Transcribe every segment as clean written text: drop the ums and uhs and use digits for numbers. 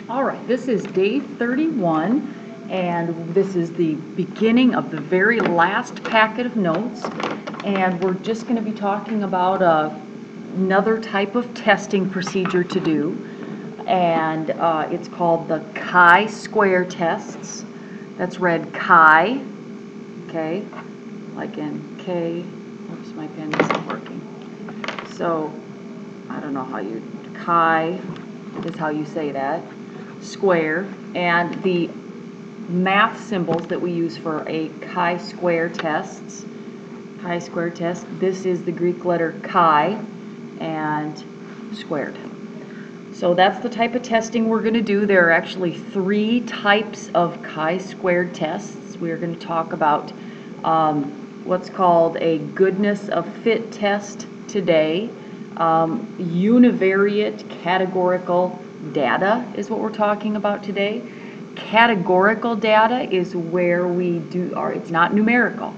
All right, this is day 31, and this is the beginning of the very last packet of notes, and we're just going to be talking about another type of testing procedure to do, and it's called the chi-square tests. That's read chi, okay, like in K. Oops, my pen isn't working. So, I don't know how you, chi is how you say that. Square, and the math symbols that we use for a chi-square test. This is the Greek letter chi and squared. So that's the type of testing we're going to do. There are actually 3 types of chi-squared tests. We're going to talk about what's called a goodness of fit test today. Univariate categorical data is what we're talking about today. Categorical data is where we do it's not numerical.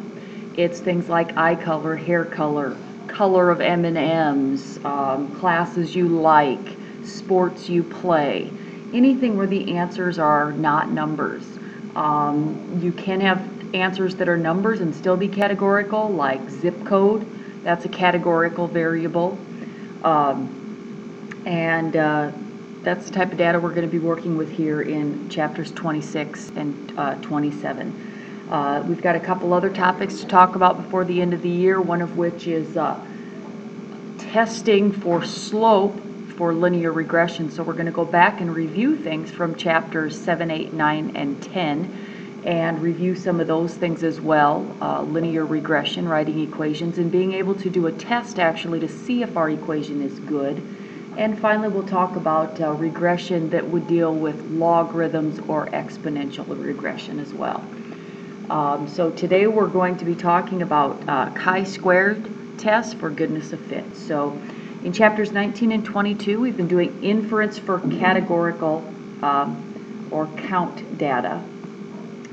It's things like eye color, hair color, color of M&Ms, classes you like, sports you play, anything where the answers are not numbers. You can have answers that are numbers and still be categorical, like zip code. That's a categorical variable. That's the type of data we're going to be working with here in chapters 26 and 27. We've got a couple other topics to talk about before the end of the year, one of which is testing for slope for linear regression. So we're going to go back and review things from chapters 7, 8, 9, and 10 and review some of those things as well, linear regression, writing equations, and being able to do a test actually to see if our equation is good. And finally, we'll talk about regression that would deal with logarithms or exponential regression as well. So today we're going to be talking about chi-squared tests for goodness of fit. So in chapters 19 and 22, we've been doing inference for categorical or count data,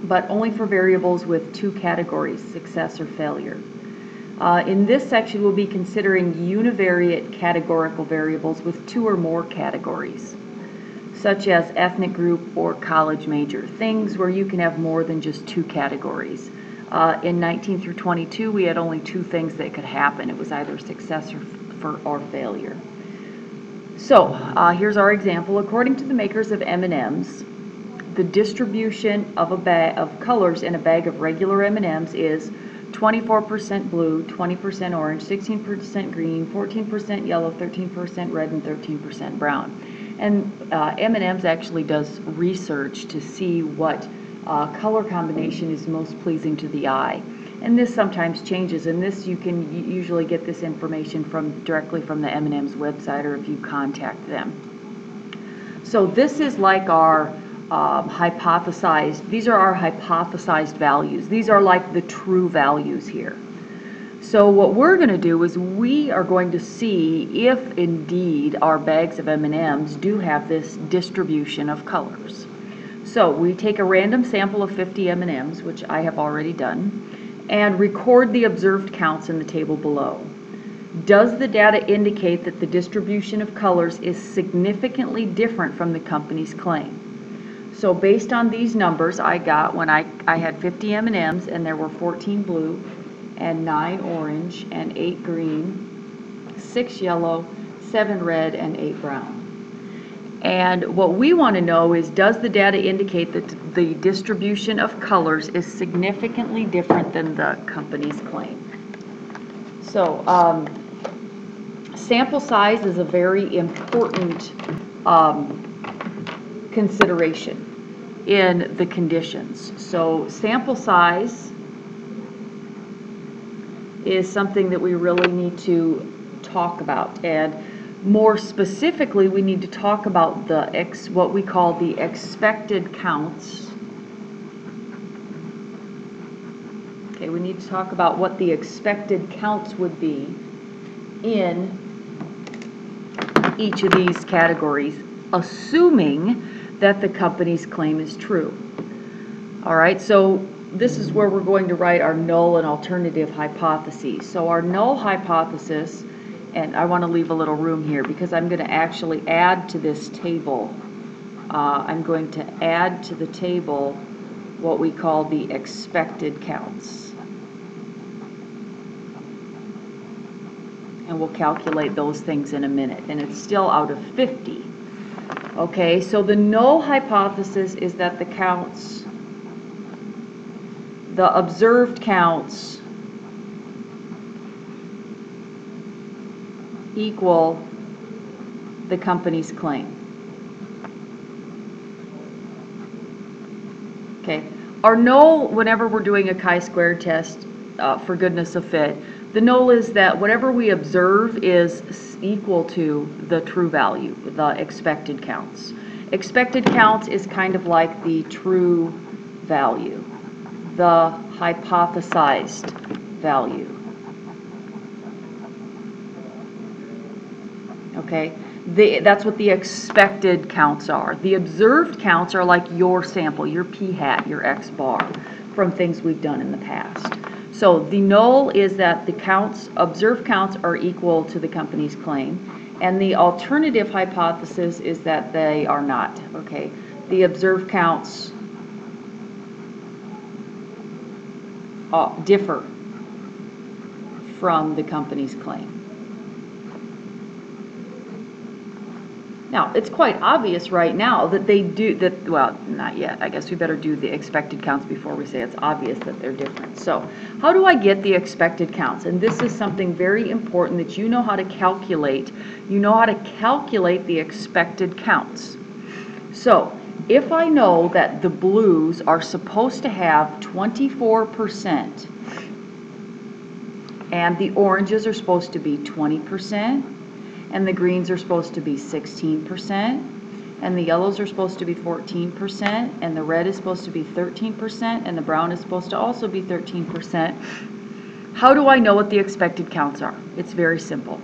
but only for variables with 2 categories, success or failure. In this section, we'll be considering univariate categorical variables with 2 or more categories, such as ethnic group or college major, things where you can have more than just 2 categories. In 19 through 22, we had only 2 things that could happen. It was either success or failure. So here's our example. According to the makers of M&Ms, the distribution of a bag of colors in a bag of regular M&Ms is 24% blue, 20% orange, 16% green, 14% yellow, 13% red, and 13% brown. And M&Ms actually does research to see what color combination is most pleasing to the eye. And this sometimes changes, and this you can usually get this information directly from the M&M's website or if you contact them. So this is like our these are our hypothesized values. These are like the true values here. So what we're going to do is we are going to see if indeed our bags of M&Ms do have this distribution of colors. So we take a random sample of 50 M&Ms, which I have already done, and record the observed counts in the table below. Does the data indicate that the distribution of colors is significantly different from the company's claim? So based on these numbers I got when I had 50 M&Ms and there were 14 blue and 9 orange and 8 green, 6 yellow, 7 red, and 8 brown. And what we want to know is, does the data indicate that the distribution of colors is significantly different than the company's claim? So sample size is a very important consideration in the conditions. So sample size is something that we really need to talk about, and more specifically we need to talk about what we call the expected counts. Okay, we need to talk about what the expected counts would be in each of these categories, assuming that the company's claim is true. All right, so this is where we're going to write our null and alternative hypotheses. So our null hypothesis, and I want to leave a little room here because I'm going to actually add to this table I'm going to add to the table what we call the expected counts. And we'll calculate those things in a minute. And it's still out of 50. Okay, so the null hypothesis is that the counts, the observed counts, equal the company's claim. Okay, our null, whenever we're doing a chi-squared test for goodness of fit, the null is that whatever we observe is equal to the true value, the expected counts. Expected counts is kind of like the true value, the hypothesized value. Okay, that's what the expected counts are. The observed counts are like your sample, your p-hat, your x-bar, from things we've done in the past. So the null is that the counts, observed counts, are equal to the company's claim, and the alternative hypothesis is that they are not. Okay, the observed counts differ from the company's claim. Now, it's quite obvious right now that they do, that, well, not yet. I guess we better do the expected counts before we say it's obvious that they're different. So, how do I get the expected counts? And this is something very important that you know how to calculate. You know how to calculate the expected counts. So, if I know that the blues are supposed to have 24% and the oranges are supposed to be 20%, and the greens are supposed to be 16%, and the yellows are supposed to be 14%, and the red is supposed to be 13%, and the brown is supposed to also be 13%. How do I know what the expected counts are? It's very simple.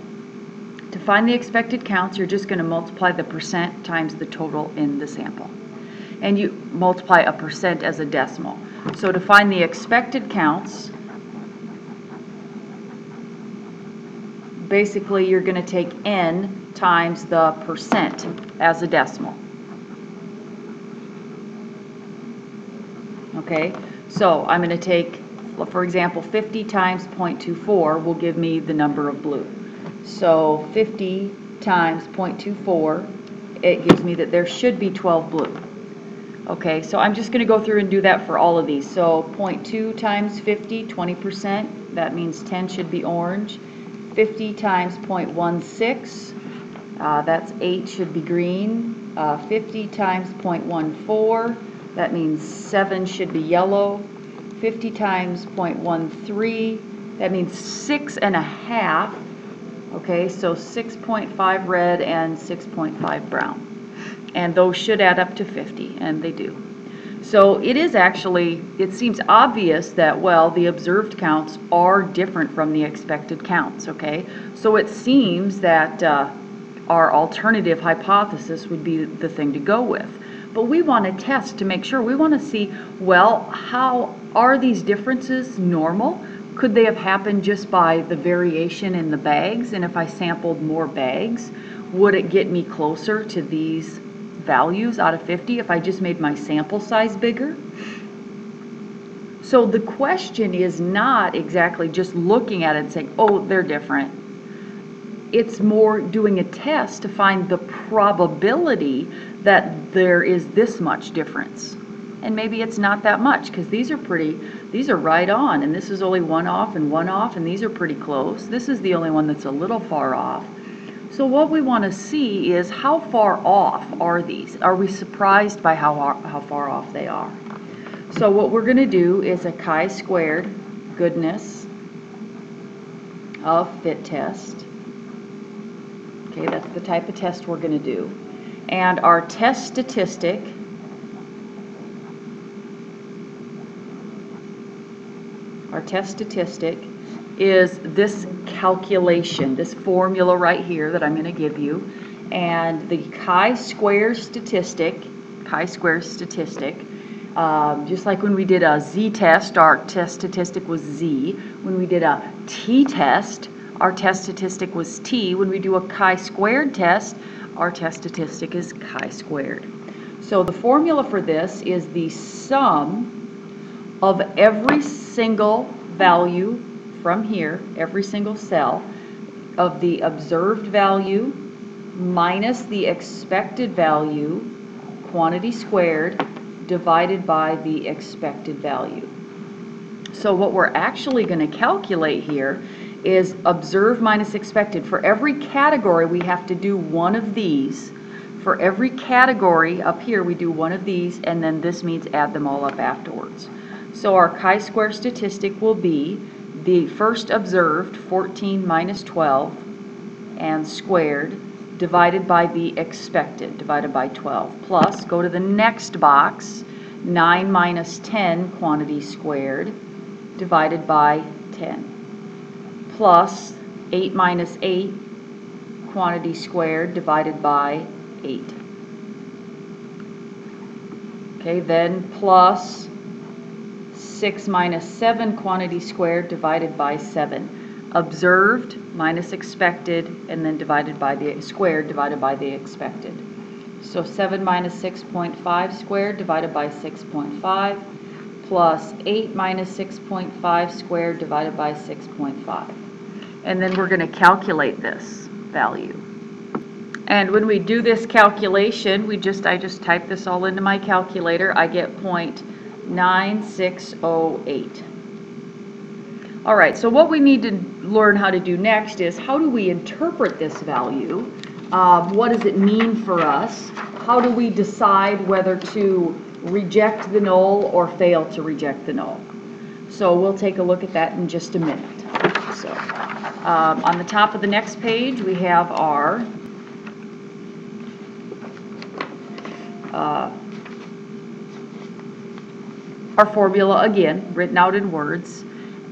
To find the expected counts, you're just going to multiply the percent times the total in the sample. And you multiply a percent as a decimal. So to find the expected counts, basically you're going to take n times the percent as a decimal. Okay, so I'm going to take, for example, 50 times 0.24 will give me the number of blue. So 50 times 0.24, it gives me that there should be 12 blue. Okay, so I'm just going to go through and do that for all of these. So 0.2 times 50, 20%, that means 10 should be orange. 50 times 0.16, that's 8 should be green. 50 times 0.14, that means 7 should be yellow. 50 times 0.13, that means 6.5. Okay, so 6.5 red and 6.5 brown. And those should add up to 50, and they do. So it is actually, it seems obvious that, well, the observed counts are different from the expected counts, okay? So it seems that our alternative hypothesis would be the thing to go with. But we want to test to make sure. We want to see, well, how are these differences normal? Could they have happened just by the variation in the bags? And if I sampled more bags, would it get me closer to these values out of 50 if I just made my sample size bigger? So the question is not exactly just looking at it and saying, oh, they're different. It's more doing a test to find the probability that there is this much difference. And maybe it's not that much, because these are right on, and this is only one off, and these are pretty close. This is the only one that's a little far off. So what we want to see is how far off are these? Are we surprised by how far off they are? So what we're going to do is a chi-squared goodness of fit test. Okay, that's the type of test we're going to do. And our test statistic is this calculation, this formula right here that I'm going to give you. And the chi-square statistic, just like when we did a z-test, our test statistic was z. When we did a t-test, our test statistic was t. When we do a chi-squared test, our test statistic is chi-squared. So the formula for this is the sum of every single value from here, every single cell, of the observed value minus the expected value, quantity squared, divided by the expected value. So what we're actually going to calculate here is observed minus expected. For every category, we have to do one of these. For every category up here, we do one of these, and then this means add them all up afterwards. So our chi-square statistic will be the first observed, 14 minus 12, and squared, divided by the expected, divided by 12, plus, go to the next box, 9 minus 10, quantity squared, divided by 10, plus 8 minus 8, quantity squared, divided by 8. Okay, then plus 6 minus 7, quantity squared, divided by 7. Observed minus expected, and then divided by the squared, divided by the expected. So 7 minus 6.5 squared, divided by 6.5, plus 8 minus 6.5 squared, divided by 6.5. And then we're going to calculate this value. And when we do this calculation, I just type this all into my calculator. I get 0.9608. All right, so what we need to learn how to do next is how do we interpret this value? What does it mean for us? How do we decide whether to reject the null or fail to reject the null? So we'll take a look at that in just a minute. So on the top of the next page, we have our formula again, written out in words.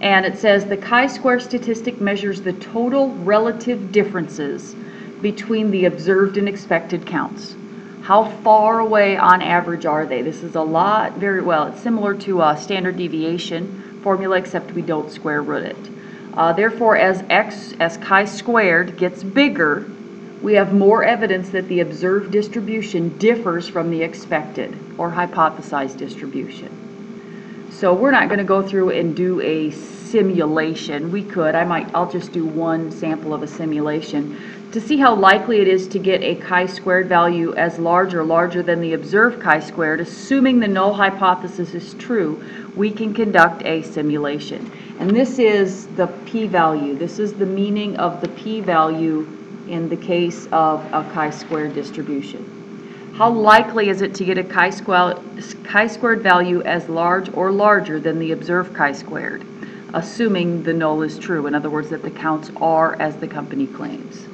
And it says the chi-square statistic measures the total relative differences between the observed and expected counts. How far away on average are they? This is a lot, very well. It's similar to a standard deviation formula, except we don't square root it. Therefore, as chi-squared gets bigger, we have more evidence that the observed distribution differs from the expected or hypothesized distribution. So we're not going to go through and do a simulation. We could. I'll just do one sample of a simulation to see how likely it is to get a chi-squared value as large or larger than the observed chi-squared. Assuming the null hypothesis is true, we can conduct a simulation. And this is the p-value. This is the meaning of the p-value in the case of a chi-squared distribution. How likely is it to get a chi-squared value as large or larger than the observed chi-squared, assuming the null is true, in other words, that the counts are as the company claims.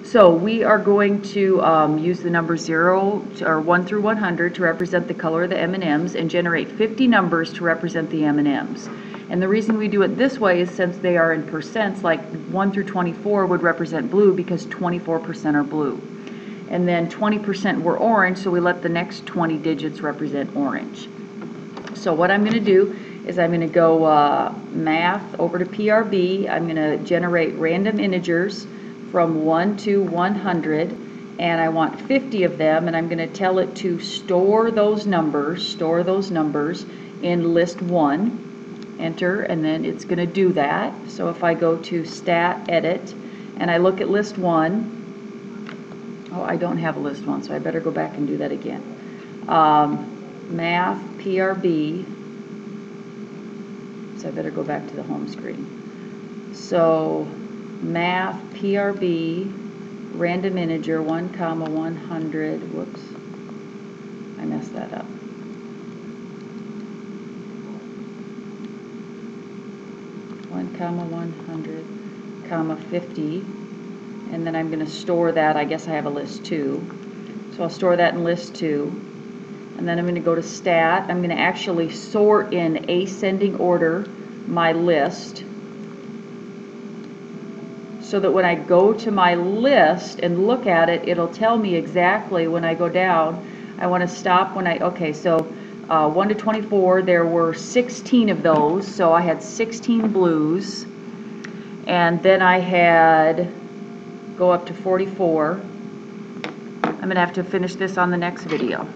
So we are going to use the number 1 through 100 to represent the color of the M&Ms and generate 50 numbers to represent the M&Ms. And the reason we do it this way is since they are in percents, like 1 through 24 would represent blue because 24% are blue. And then 20% were orange, so we let the next 20 digits represent orange. So what I'm going to do is I'm going to go math over to PRB. I'm going to generate random integers from 1 to 100, and I want 50 of them, and I'm going to tell it to store those numbers in list 1. Enter, and then it's going to do that. So if I go to stat edit and I look at list 1, oh, I don't have a list 1, so I better go back and do that again. Math PRB, so I better go back to the home screen. So math PRB, random integer 1 comma 100, whoops, I messed that up. 1 comma 100 comma 50, and then I'm going to store that. I guess I have a list 2, so I'll store that in list 2, and then I'm going to go to stat. I'm going to actually sort in ascending order my list so that when I go to my list and look at it, it'll tell me exactly when I go down. I want to stop when okay, so 1 to 24, there were 16 of those, so I had 16 blues, and then I had, go up to 44. I'm going to have to finish this on the next video.